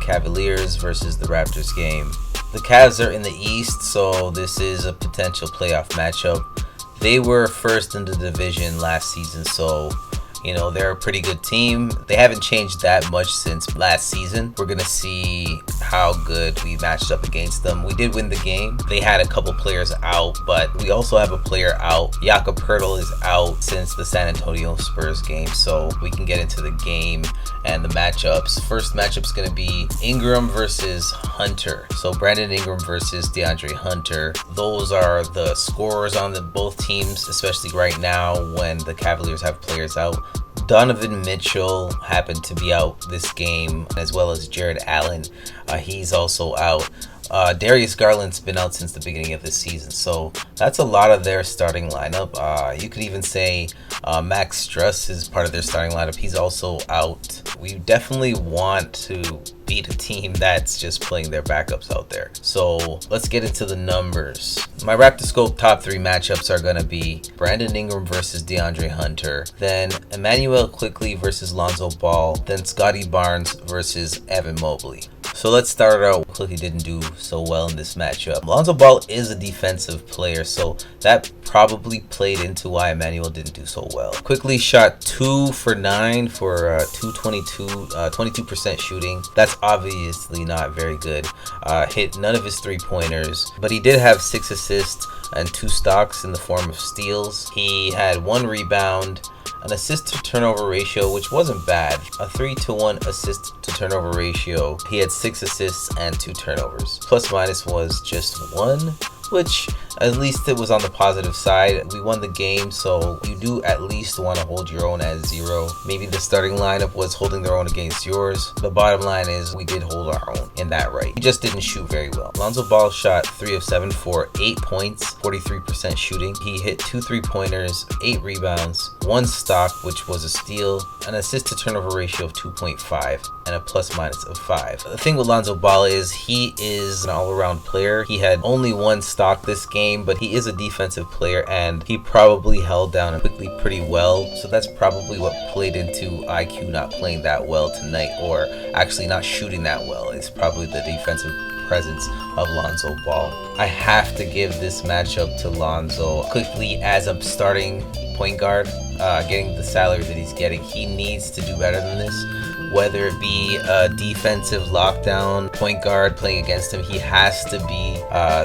Cleveland Cavaliers versus the Raptors game. The Cavs are in the East, so this is a potential playoff matchup. They were first in the division last season, so they're a pretty good team. They haven't changed that much since last season. We're gonna see how good we matched up against them. We did win the game. They had a couple players out, but we also have a player out. Jakob Poeltl is out since the San Antonio Spurs game, so we can get into the game and the matchups. First matchup's gonna be Ingram versus Hunter. So Brandon Ingram versus DeAndre Hunter. Those are the scorers on both teams, especially right now when the Cavaliers have players out. Donovan Mitchell happened to be out this game, as well as Jared Allen. He's also out. Darius Garland's been out since the beginning of the season, so that's a lot of their starting lineup. You could even say Max Struss is part of their starting lineup. He's also out. We definitely want to beat a team that's just playing their backups out there. So let's get into the numbers. My RaptorScope top 3 matchups are going to be Brandon Ingram versus DeAndre Hunter, then Emmanuel Quickley versus Lonzo Ball, then Scottie Barnes versus Evan Mobley. So let's start out. Quickley didn't do so well in this matchup. Lonzo Ball is a defensive player, so that probably played into why Emmanuel didn't do so well. Quickley shot 2 for 9 for 22% shooting. That's obviously not very good. Hit none of his 3-pointers, but he did have 6 assists and 2 stocks in the form of steals. He had 1 rebound, an assist to turnover ratio, which wasn't bad, a 3-to-1 assist to turnover ratio. He had 6 assists and 2 turnovers. Plus minus was just 1, which at least it was on the positive side. We won the game, so you do at least want to hold your own at 0. Maybe the starting lineup was holding their own against yours. The bottom line is we did hold our own in that right. We just didn't shoot very well. Lonzo Ball shot 3 of 7 for 8 points, 43% shooting. He hit 2 3-pointers, 8 rebounds, 1 stock, which was a steal, an assist to turnover ratio of 2.5, and a plus minus of 5. The thing with Lonzo Ball is he is an all-around player. He had only 1 stock this game, but he is a defensive player and he probably held down Quickley pretty well. So that's probably what played into IQ not playing that well tonight, or actually not shooting that well. It's probably the defensive presence of Lonzo Ball. I have to give this matchup to Lonzo. Quickley as a starting point guard, getting the salary that he's getting, he needs to do better than this. Whether it be a defensive lockdown point guard playing against him, he has to be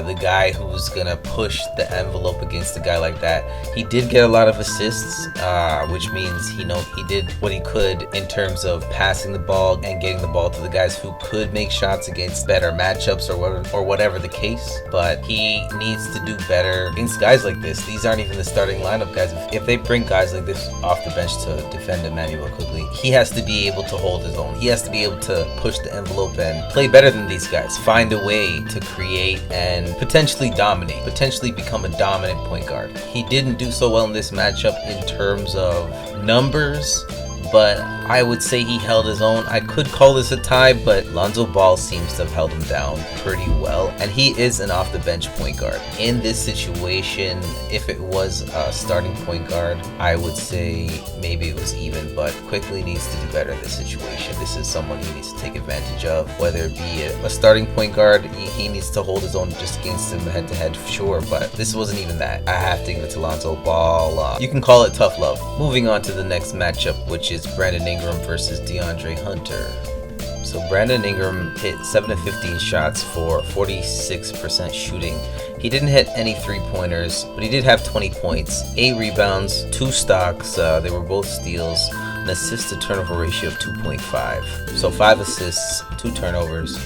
the guy who's gonna push the envelope against a guy like that. He did get a lot of assists, which means he did what he could in terms of passing the ball and getting the ball to the guys who could make shots against better matchups or whatever the case. But he needs to do better against guys like this. These aren't even the starting lineup guys. If they bring guys like this off the bench to defend Emmanuel Quickley, he has to be able to hold his own. He has to be able to push the envelope and play better than these guys. Find a way to create and potentially dominate, potentially become a dominant point guard. He didn't do so well in this matchup in terms of numbers, but I would say he held his own. I could call this a tie, but Lonzo Ball seems to have held him down pretty well, and he is an off-the-bench point guard. In this situation, if it was a starting point guard, I would say maybe it was even, but Quickley needs to do better in this situation. This is someone he needs to take advantage of, whether it be a starting point guard. He needs to hold his own just against him head-to-head, sure, but this wasn't even that. I have to give it to Lonzo Ball. You can call it tough love. Moving on to the next matchup, which is Brandon Ingram versus DeAndre Hunter. So Brandon Ingram hit 7 of 15 shots for 46% shooting. He didn't hit any 3-pointers, but he did have 20 points, 8 rebounds, 2 stocks, they were both steals, an assist to turnover ratio of 2.5. So 5 assists, 2 turnovers.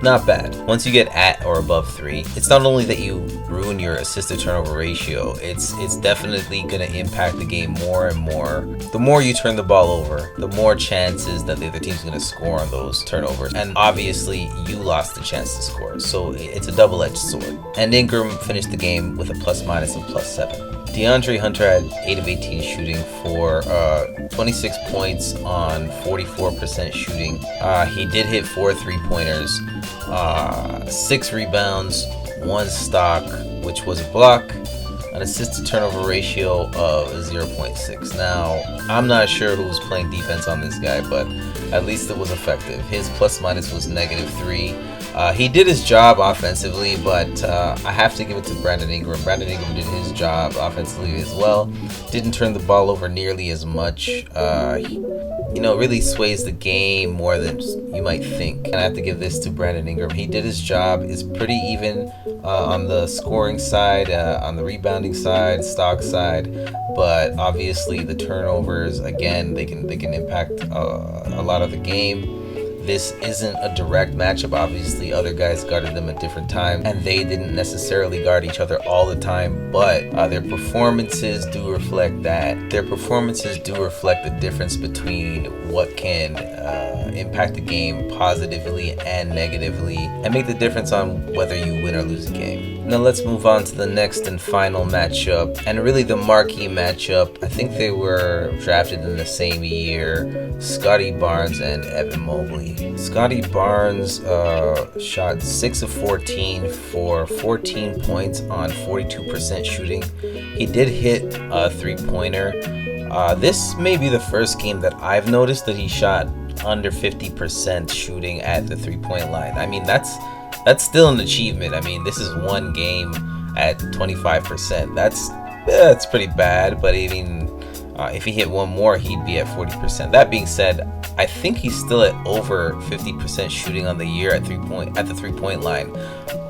Not bad. Once you get at or above 3, it's not only that you ruin your assist to turnover ratio, it's definitely going to impact the game more and more. The more you turn the ball over, the more chances that the other team's going to score on those turnovers. And obviously, you lost the chance to score. So it's a double-edged sword. And Ingram finished the game with a plus minus of plus 7. DeAndre Hunter had 8 of 18 shooting for 26 points on 44% shooting. He did hit 4 3-pointers, 6 rebounds, 1 stock, which was a block, an an assist to turnover ratio of 0.6. Now, I'm not sure who was playing defense on this guy, but at least it was effective. His plus minus was -3. He did his job offensively, but I have to give it to Brandon Ingram. Brandon Ingram did his job offensively as well. Didn't turn the ball over nearly as much. Really sways the game more than you might think. And I have to give this to Brandon Ingram. He did his job. Is pretty even on the scoring side, on the rebounding side, stock side. But obviously the turnovers, again, they can impact a lot of the game. This isn't a direct matchup. Obviously, other guys guarded them at different times, and they didn't necessarily guard each other all the time, but their performances do reflect that. Their performances do reflect the difference between what can impact the game positively and negatively, and make the difference on whether you win or lose a game. Now let's move on to the next and final matchup, and really the marquee matchup. I think they were drafted in the same year. Scottie Barnes and Evan Mobley. Scottie Barnes shot 6 of 14 for 14 points on 42% shooting. He did hit a three-pointer. This may be the first game that I've noticed that he shot under 50% shooting at the three-point line. I mean, that's still an achievement. I mean, this is one game at 25%. That's pretty bad, but I mean, if he hit one more, he'd be at 40%. That being said, I think he's still at over 50% shooting on the year at the three-point line.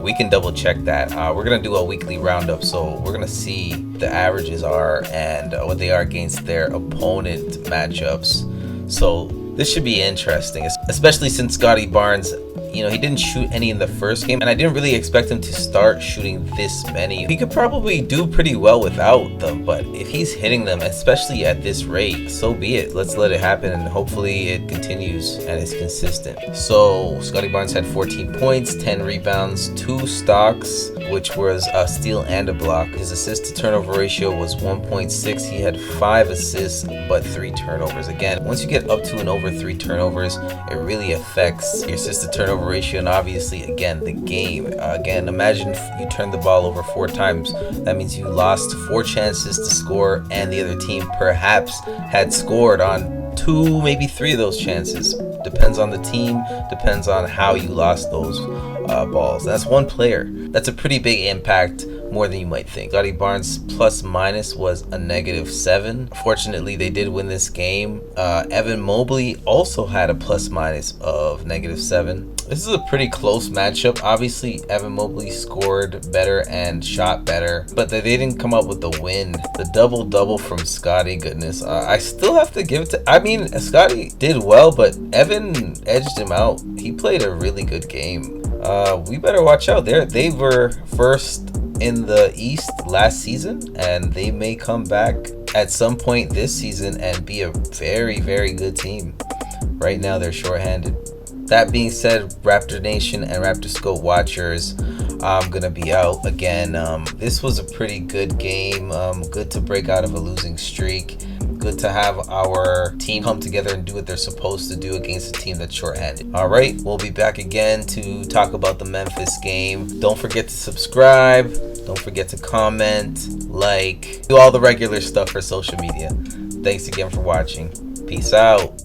We can double check that. We're gonna do a weekly roundup, so we're gonna see the averages are and what they are against their opponent matchups. So this should be interesting, especially since Scottie Barnes, he didn't shoot any in the first game, and I didn't really expect him to start shooting this many. He could probably do pretty well without them, but if he's hitting them, especially at this rate, so be it. Let's let it happen, and hopefully it continues and is consistent. So Scottie Barnes had 14 points, 10 rebounds, 2 stocks, which was a steal and a block. His assist to turnover ratio was 1.6. He had 5 assists, but 3 turnovers. Again, once you get up to and over 3 turnovers, it really affects your assist to turnover ratio, and obviously, again, the game. Again, imagine if you turned the ball over 4 times. That means you lost 4 chances to score, and the other team perhaps had scored on 2, maybe 3 of those chances. Depends on the team, depends on how you lost those balls. That's one player. That's a pretty big impact, more than you might think. Scottie Barnes' plus minus was a -7. Fortunately, they did win this game. Evan Mobley also had a plus minus of -7. This is a pretty close matchup. Obviously, Evan Mobley scored better and shot better, but they didn't come up with the win. The double-double from Scottie, goodness. I still have to give it to... I mean, Scottie did well, but Evan edged him out. He played a really good game. We better watch out there. They were first in the East last season, and they may come back at some point this season and be a very, very good team. Right now, they're shorthanded. That being said, Raptor Nation and RaptorScope watchers, I'm gonna be out again. This was a pretty good game. Good to break out of a losing streak. Good to have our team come together and do what they're supposed to do against a team that's shorthanded. All right, we'll be back again to talk about the Memphis game. Don't forget to subscribe. Don't forget to comment, like, do all the regular stuff for social media. Thanks again for watching. Peace out.